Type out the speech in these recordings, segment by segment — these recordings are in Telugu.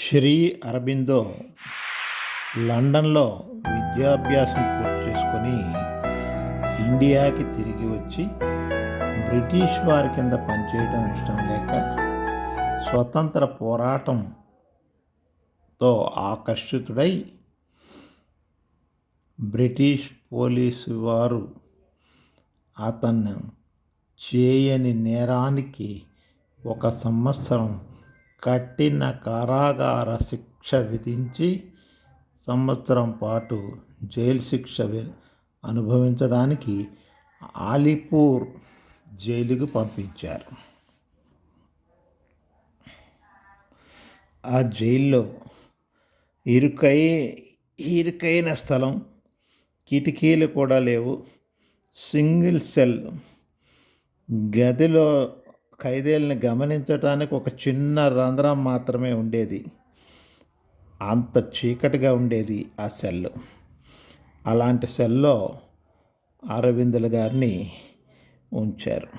శ్రీ అరబిందో లండన్లో విద్యాభ్యాసం పూర్తి చేసుకొని ఇండియాకి తిరిగి వచ్చి బ్రిటిష్ వారి కింద పనిచేయడం ఇష్టం లేక స్వతంత్ర పోరాటంతో ఆకర్షితుడై బ్రిటిష్ పోలీసు వారు అతన్ని చేయని నేరానికి 1 సంవత్సరం కఠిన కారాగార శిక్ష విధించి సంవత్సరం పాటు జైలు శిక్ష అనుభవించడానికి అలీపూర్ జైలుకు పంపించారు. ఆ జైల్లో ఇరుకైన స్థలం, కిటికీలు కూడా లేవు. సింగిల్ సెల్ గదిలో ఖైదీలను గమనించడానికి ఒక చిన్న రంధ్రం మాత్రమే ఉండేది. అంత చీకటిగా ఉండేది ఆ సెల్. అలాంటి సెల్లో అరవిందుల గారిని ఉంచారు.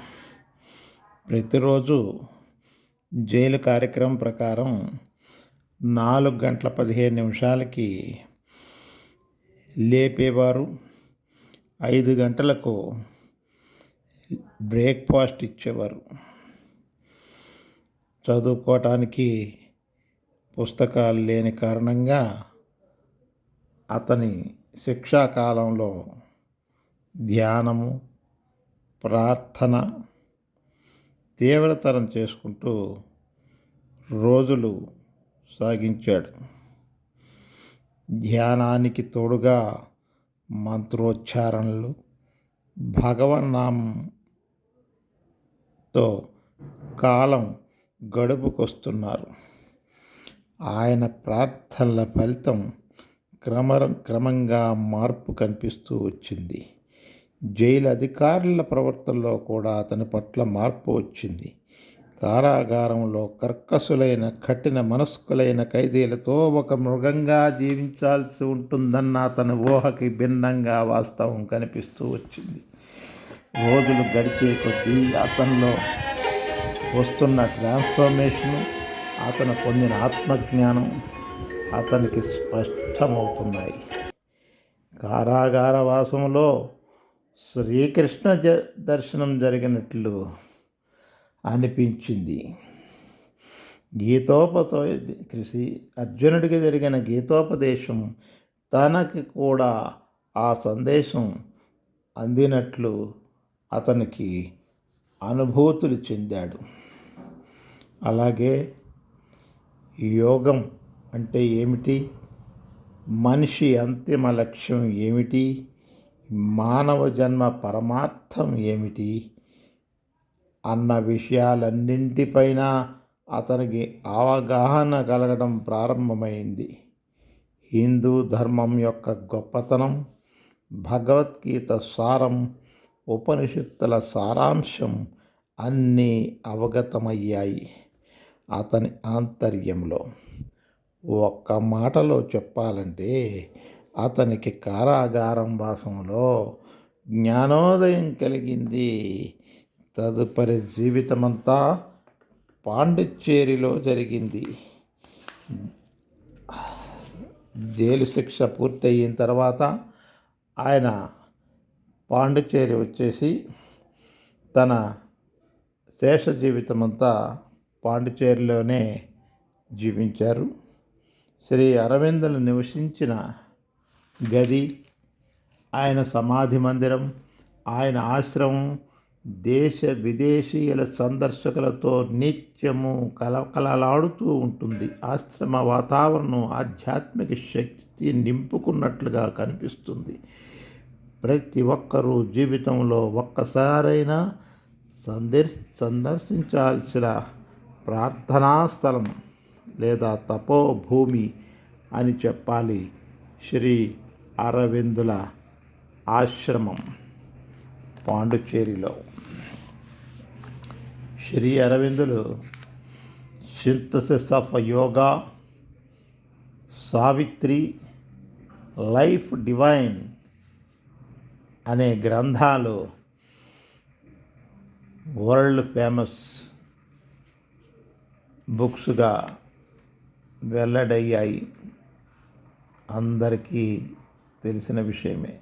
ప్రతిరోజు జైలు కార్యక్రమం ప్రకారం 4:15 లేపేవారు. 5 గంటలకు బ్రేక్ఫాస్ట్ ఇచ్చేవారు. చదువుకోవటానికి పుస్తకాలు లేని కారణంగా అతని శిక్షాకాలంలో ధ్యానము, ప్రార్థన తీవ్రతరం చేసుకుంటూ రోజులు సాగించాడు. ధ్యానానికి మంత్రోచ్చారణలు, భగవన్నామంతో కాలం గడుపుకొస్తున్నారు. ఆయన ప్రార్థనల ఫలితం క్రమంగా మార్పు కనిపిస్తూ వచ్చింది. జైలు అధికారుల ప్రవర్తనలో కూడా అతని పట్ల మార్పు వచ్చింది. కారాగారంలో కర్కశులైన కఠిన మనస్కులైన ఖైదీలతో ఒక మృగంగా జీవించాల్సి ఉంటుందన్న అతని ఊహకి భిన్నంగా వాస్తవం కనిపిస్తూ వచ్చింది. రోజులు గడిచే కొద్దీ అతనిలో వస్తున్న ట్రాన్స్ఫర్మేషను, అతను పొందిన ఆత్మజ్ఞానం అతనికి స్పష్టమవుతున్నాయి. కారాగార వాసంలో శ్రీకృష్ణ దర్శనం జరిగినట్లు అనిపించింది. అర్జునుడికి జరిగిన గీతోపదేశం తనకి కూడా ఆ సందేశం అందినట్లు అతనికి అనుభూతులు చెందాడు. అలాగే యోగం అంటే ఏమిటి, మనిషి అంతిమ లక్ష్యం ఏమిటి, మానవ జన్మ పరమార్థం ఏమిటి అన్న విషయాలన్నింటిపైన అతనికి అవగాహన కలగడం ప్రారంభమైంది. హిందూ ధర్మం యొక్క గొప్పతనం, భగవద్గీత సారం, ఉపనిషత్తుల సారాంశం అన్నీ అవగతమయ్యాయి అతని ఆంతర్యంలో. ఒక్క మాటలో చెప్పాలంటే అతనికి కారాగారం వాసంలో జ్ఞానోదయం కలిగింది. తదుపరి జీవితమంతా పాండిచ్చేరిలో జరిగింది. జైలు శిక్ష పూర్తయిన తర్వాత ఆయన పాండిచ్చేరి వచ్చేసి తన శేష జీవితమంతా పాండిచ్చేరిలోనే జీవించారు. శ్రీ అరవిందులు నివసించిన గది, ఆయన సమాధి మందిరం, ఆయన ఆశ్రమం దేశ విదేశీయుల సందర్శకులతో నిత్యము కలకలలాడుతూ ఉంటుంది. ఆశ్రమ వాతావరణం ఆధ్యాత్మిక శక్తి నింపుకున్నట్లుగా కనిపిస్తుంది. ప్రతి ఒక్కరూ జీవితంలో ఒక్కసారైనా సందర్శించాల్సిన ప్రార్థనా స్థలం లేదా తపోభూమి అని చెప్పాలి శ్రీ అరవిందుల ఆశ్రమం పాండిచ్చేరిలో. శ్రీ అరవిందులు synthesis of yoga, Savitri, life divine అనే గ్రంథాలు వరల్డ్ ఫేమస్ బుక్స్గా వెల్లడయ్యాయి. అందరికీ తెలిసిన విషయమే.